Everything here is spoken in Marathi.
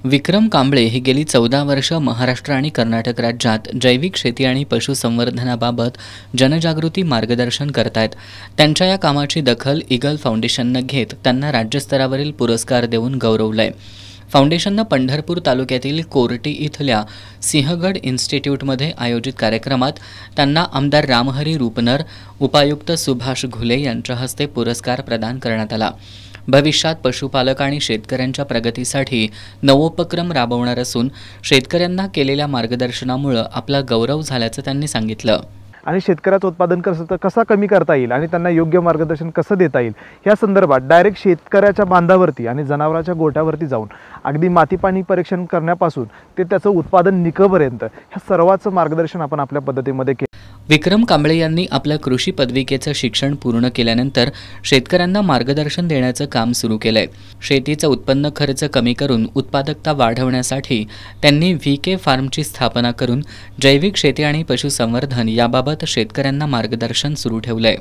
विक्रम कांबळे ही गेली 14 वर्ष महाराष्ट्र आणि कर्नाटक राज्यात जैविक शेती आणि पशुसंवर्धनाबाबत जनजागृती मार्गदर्शन करतायत। त्यांच्या या कामाची दखल ईगल फाउंडेशनने घेत त्यांना राज्यस्तरावरील पुरस्कार देऊन गौरवलंय। फाउंडेशनने पंढरपूर तालुक्यातील कोर्टी इथल्या सिंहगड इन्स्टिट्यूटमध्ये आयोजित कार्यक्रमात त्यांना आमदार रामहरी रूपनर, उपायुक्त सुभाष घुले यांच्या हस्ते पुरस्कार प्रदान करण्यात आला। भविष्यात पशुपालक आणि शेतकऱ्यांच्या प्रगतीसाठी नवोपक्रम राबवणार असून शेतकऱ्यांना केलेल्या मार्गदर्शनामुळे आपला गौरव झाल्याचं त्यांनी सांगितलं। आणि शेतकऱ्याचं उत्पादन कसा कमी करता येईल आणि त्यांना योग्य मार्गदर्शन कसं देता येईल या संदर्भात डायरेक्ट शेतकऱ्याच्या बांधावरती आणि जनावरांच्या गोठ्यावरती जाऊन अगदी माती पाणी परीक्षण करण्यापासून ते त्याचं उत्पादन निकपर्यंत ह्या सर्वाचं मार्गदर्शन आपण आपल्या पद्धतीमध्ये केलं। विक्रम कांबळे यांनी आपल्या कृषी पदविकेचं शिक्षण पूर्ण केल्यानंतर शेतकऱ्यांना मार्गदर्शन देण्याचं काम सुरू केलंय। शेतीचं उत्पन्न खर्च कमी करून उत्पादकता वाढवण्यासाठी त्यांनी VK फार्मची स्थापना करून जैविक शेती आणि पशुसंवर्धन याबाबत शेतकऱ्यांना मार्गदर्शन सुरू ठेवलंय।